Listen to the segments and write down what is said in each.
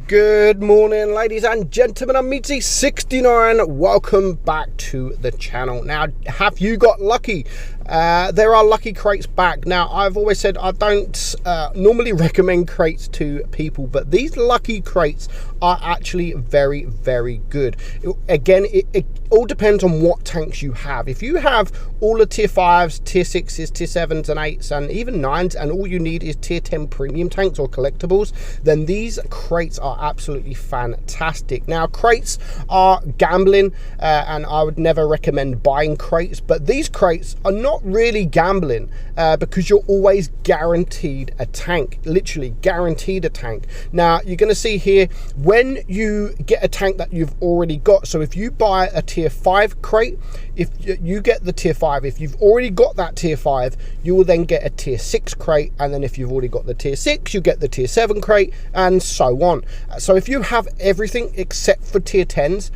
Good morning, ladies and gentlemen. I'm meadsy69. Welcome back to the channel. Now, have you got lucky? There are lucky crates back. Now, I've always said I don't normally recommend crates to people, but these lucky crates are actually very, very good. It all depends on what tanks you have. If you have all the tier 5s, tier 6s, tier 7s and 8s and even 9s, and all you need is tier 10 premium tanks or collectibles, then these crates are absolutely fantastic. Now, crates are gambling, and I would never recommend buying crates, but these crates are not really gambling because you're always guaranteed a tank, literally guaranteed a tank. Now, you're going to see here when you get a tank that you've already got. So if you buy a tier 5 crate, if you get the tier 5, if you've already got that tier 5, you will then get a tier 6 crate, and then if you've already got the tier 6, you get the tier 7 crate, and so on. So if you have everything except for tier 10s,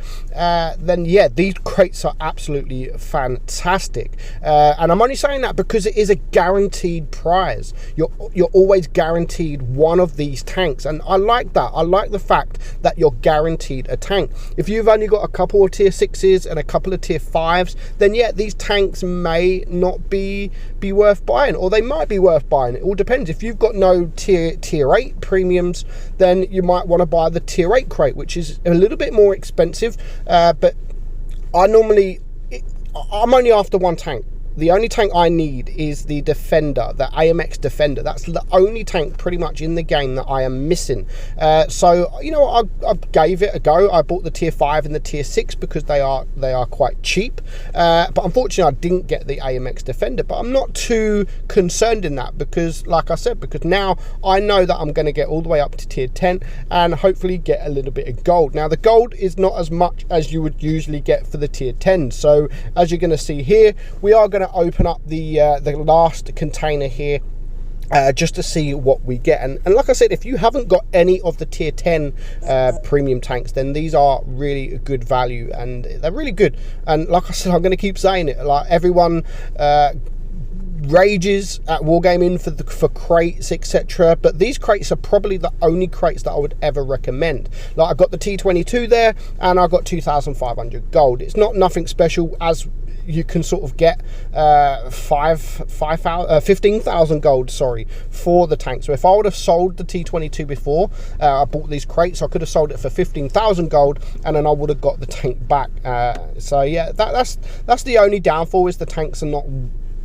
then yeah, these crates are absolutely fantastic. And I'm only saying that because it is a guaranteed prize. You're always guaranteed one of these tanks, and I like that. I like the fact that you're guaranteed a tank. If you've only got a couple of tier 6s and a couple of tier 5s, then yeah, these tanks may not be worth buying, or they might be worth buying. It all depends. If you've got no tier 8 premiums, then you might want to buy the tier 8 crate, which is a little bit more expensive, but I'm only after one tank. The only tank I need is the Defender, the AMX Defender. That's the only tank pretty much in the game that I am missing. So, you know, I gave it a go. I bought the tier 5 and the tier 6 because they are quite cheap. But unfortunately, I didn't get the AMX Defender. But I'm not too concerned in that because, like I said, because now I know that I'm going to get all the way up to tier 10 and hopefully get a little bit of gold. Now, the gold is not as much as you would usually get for the tier 10. So, as you're going to see here, we are going to open up the last container here just to see what we get, and like I said, if you haven't got any of the tier 10 premium tanks, then these are really good value and they're really good. And like I said, I'm going to keep saying it, like everyone rages at wargaming for crates, etc., but these crates are probably the only crates that I would ever recommend. Like, I've got the T22 there and I've got 2,500 gold. It's not nothing special, as you can sort of get 15,000 gold, sorry, for the tank. So if I would have sold the T22 before I bought these crates, I could have sold it for 15,000 gold, and then I would have got the tank back. So yeah, that's the only downfall, is the tanks are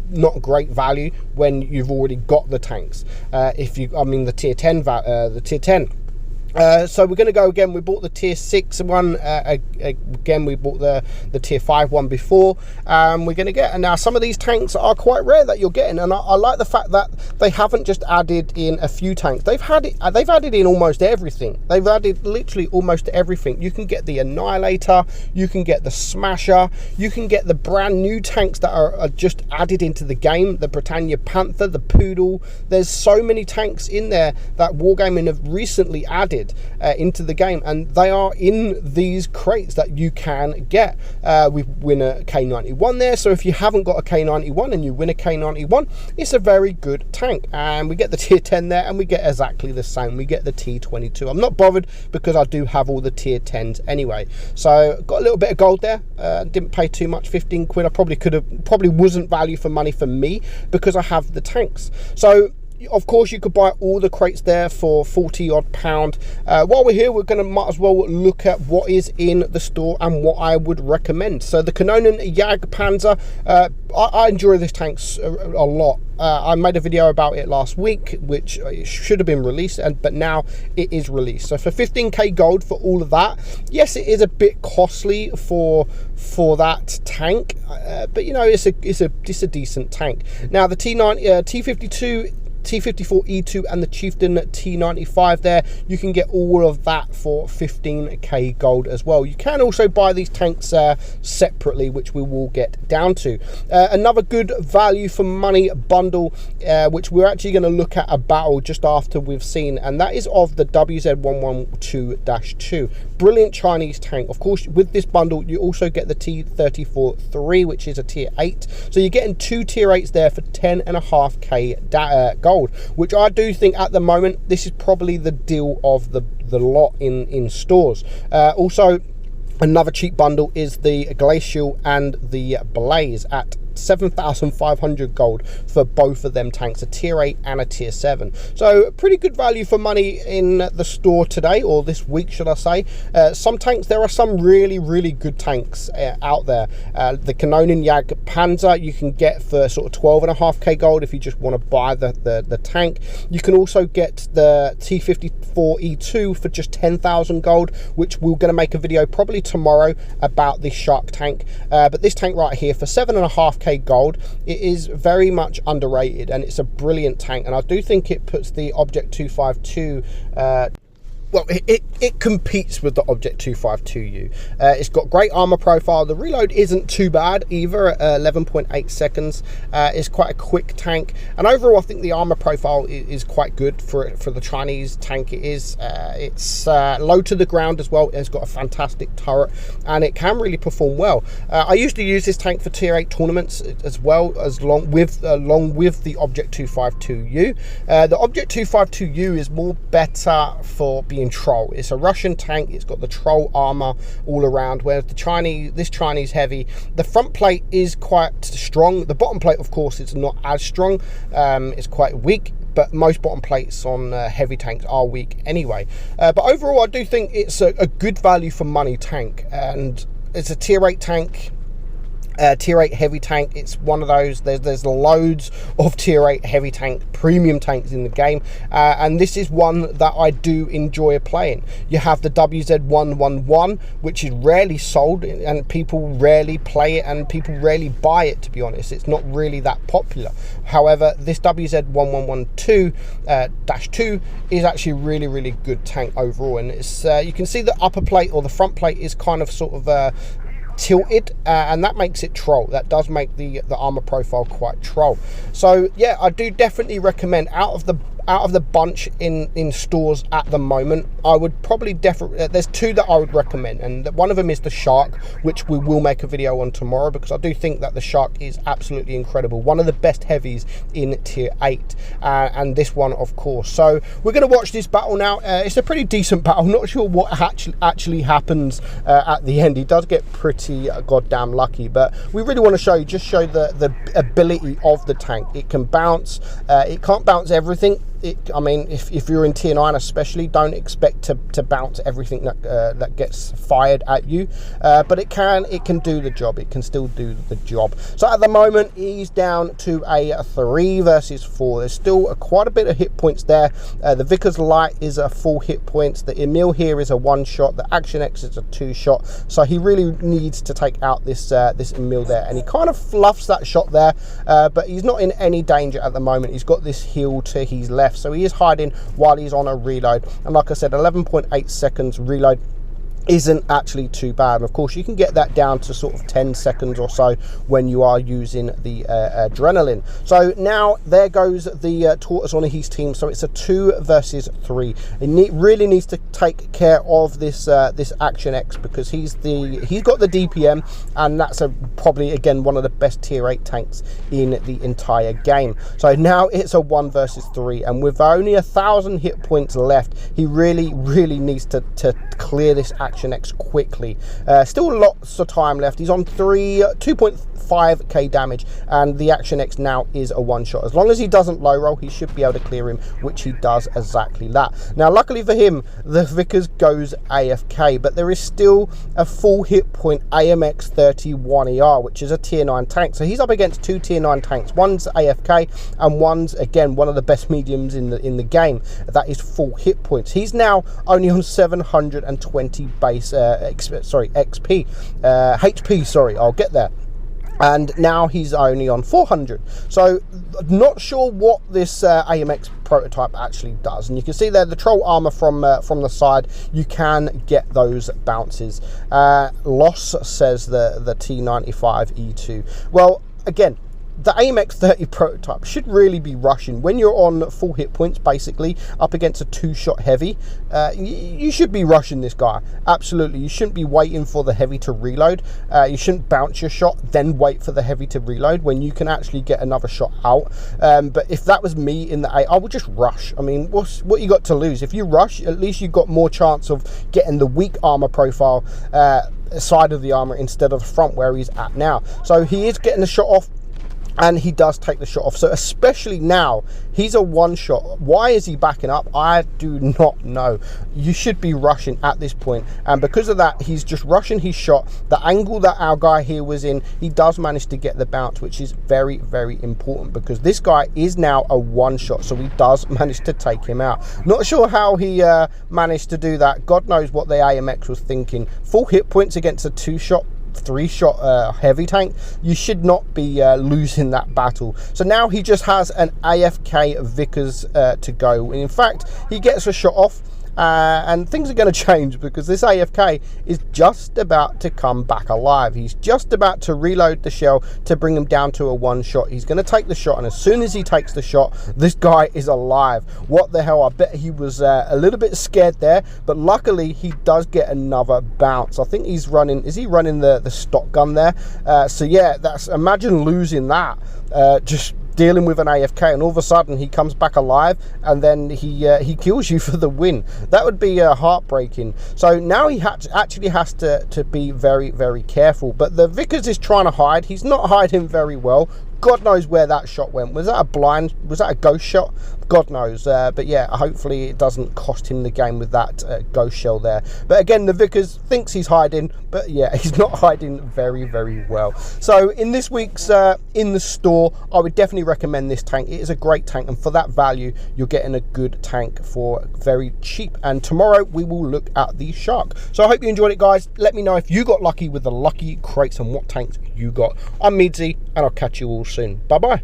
not great value when you've already got the tanks. The tier 10 so we're going to go again. We bought the tier 6 one again. We bought the tier 5 one before. We're going to get, and now some of these tanks are quite rare that you're getting, and I like the fact that they haven't just added in a few tanks. They've added in almost everything. They've added literally almost everything. You can get the Annihilator, you can get the Smasher, you can get the brand new tanks that are just added into the game, the Britannia Panther, the Poodle. There's so many tanks in there that Wargaming have recently added into the game, and they are in these crates that you can get. We win a K91 there, so if you haven't got a K91 and you win a K91, it's a very good tank. And we get the tier 10 there, and we get exactly the same. We get the T22. I'm not bothered because I do have all the tier 10s anyway. So got a little bit of gold there. Didn't pay too much, 15 quid. I probably wasn't value for money for me because I have the tanks. So of course, you could buy all the crates there for 40 odd pound. While we're here, we're going to might as well look at what is in the store and what I would recommend. So the Kanonen Jagdpanzer, I enjoy this tank a lot. I made a video about it last week, which should have been released, but now it is released. So for 15k gold for all of that, yes, it is a bit costly for that tank, but you know, it's a decent tank. Now the T52, T54E2 and the Chieftain T95 there, you can get all of that for 15k gold as well. You can also buy these tanks separately, which we will get down to. Another good value for money bundle, which we're actually going to look at a battle just after we've seen, and that is of the WZ112-2. Brilliant Chinese tank. Of course, with this bundle you also get the T34-3, which is a tier 8, so you're getting two tier 8s there for 10.5k gold. gold, which I do think at the moment this is probably the deal of the lot in stores. Also, another cheap bundle is the Glacial and the Blaze at 7,500 gold for both of them tanks, a tier 8 and a tier 7. So pretty good value for money in the store today, or this week should I say. Some tanks, there are some really good tanks out there. The Canonian Jag Panzer you can get for sort of 12.5k gold if you just want to buy the tank. You can also get the T54E2 for just 10,000 gold, which we're going to make a video probably tomorrow about the Shark tank. But this tank right here for 7.5k gold, it is very much underrated, and it's a brilliant tank, and I do think it puts the Object 252 well, it competes with the Object 252U. It's got great armor profile. The reload isn't too bad either at 11.8 seconds. It's quite a quick tank, and overall I think the armor profile is quite good for the Chinese tank. It is. It's low to the ground as well. It's got a fantastic turret, and it can really perform well. I used to use this tank for tier 8 tournaments as well, along with the Object 252U. The Object 252U is more better for being troll. It's a Russian tank. It's got the troll armor all around, whereas this Chinese heavy, the front plate is quite strong. The bottom plate, of course, it's not as strong. It's quite weak, but most bottom plates on heavy tanks are weak anyway. But overall, I do think it's a good value for money tank, and it's a tier 8 tank. Tier 8 heavy tank. It's one of those, there's loads of tier 8 heavy tank premium tanks in the game, and this is one that I do enjoy playing. You have the WZ111, which is rarely sold, and people rarely play it, and people rarely buy it, to be honest. It's not really that popular. However, this WZ1112-2 is actually really good tank overall, and it's you can see the upper plate, or the front plate, is kind of sort of tilted, and that makes it troll. That does make the armor profile quite troll. So yeah, I do definitely recommend, out of the bunch in stores at the moment, I would probably definitely, there's two that I would recommend, and one of them is the Shark, which we will make a video on tomorrow, because I do think that the Shark is absolutely incredible, one of the best heavies in tier 8, and this one, of course. So we're going to watch this battle now. It's a pretty decent battle. Not sure what actually happens at the end. He does get pretty goddamn lucky, but we really want to show you, just show the ability of the tank. It can bounce. It can't bounce everything. I mean, if you're in tier 9 especially, don't expect to bounce everything that gets fired at you, but it can do the job. It can still do the job. So at the moment, he's down to a 3 versus 4. There's still quite a bit of hit points there. The Vickers Light is a full hit points. The Emil here is a 1-shot. The Action X is a 2-shot. So he really needs to take out this Emil there, and he kind of fluffs that shot there, but he's not in any danger at the moment. He's got this hill to his left, so he is hiding while he's on a reload, and like I said, 11.8 seconds reload isn't actually too bad. And of course, you can get that down to sort of 10 seconds or so when you are using the adrenaline. So now there goes the Tortoise on his team. So it's a 2 versus 3. He really needs to take care of this this Action X, because he's got the DPM, and that's probably again one of the best tier 8 tanks in the entire game. So now it's a 1 versus 3, and with only 1,000 hit points left, he really needs to clear this Action X quickly. Still lots of time left. He's on 2.5k damage, and the Action X now is a 1-shot. As long as he doesn't low roll, he should be able to clear him, which he does exactly that. Now luckily for him, the Vickers goes AFK, but there is still a full hit point AMX 31ER, which is a tier 9 tank. So he's up against 2 tier 9 tanks. One's AFK, and one's again one of the best mediums in the game. That is full hit points. He's now only on 720 base XP, HP, sorry, I'll get there. And now he's only on 400. So not sure what this AMX prototype actually does. And you can see there the troll armor from the side. You can get those bounces. Loss, says the T95E2. Well, again, the AMX 30 prototype should really be rushing. When you're on full hit points, basically, up against a 2-shot heavy, you should be rushing this guy. Absolutely. You shouldn't be waiting for the heavy to reload. You shouldn't bounce your shot, then wait for the heavy to reload when you can actually get another shot out. But if that was me in the A, I would just rush. I mean, what you got to lose? If you rush, at least you've got more chance of getting the weak armor profile side of the armor instead of the front where he's at now. So he is getting the shot off, and he does take the shot off. So especially now, he's a 1-shot. Why is he backing up? I do not know. You should be rushing at this point, and because of that, he's just rushing his shot. The angle that our guy here was in, he does manage to get the bounce, which is very, very important, because this guy is now a 1-shot, so he does manage to take him out. Not sure how he managed to do that. God knows what the AMX was thinking. Full hit points against a 2-shot, 3-shot heavy tank, you should not be losing that battle. So now he just has an AFK Vickers to go. In fact, he gets a shot off, and things are going to change, because this AFK is just about to come back alive. He's just about to reload the shell to bring him down to a 1-shot. He's going to take the shot, and as soon as he takes the shot, this guy is alive. What the hell? I bet he was a little bit scared there, but luckily he does get another bounce. I think he's running, is he running the stock gun there? So yeah, imagine losing that, just dealing with an AFK, and all of a sudden he comes back alive, and then he kills you for the win. That would be heartbreaking. So now he actually has to be very, very careful. But the Vickers is trying to hide. He's not hiding very well. God knows where that shot went. Was that a blind? Was that a ghost shot? God knows. But yeah, hopefully it doesn't cost him the game with that ghost shell there. But again, the Vickers thinks he's hiding, but yeah, he's not hiding very, very well. So in this week's in the store, I would definitely recommend this tank. It is a great tank, and for that value, you're getting a good tank for very cheap. And tomorrow we will look at the Shark. So I hope you enjoyed it, guys. Let me know if you got lucky with the lucky crates and what tanks you got. I'm Meadsy, and I'll catch you all soon. Bye bye.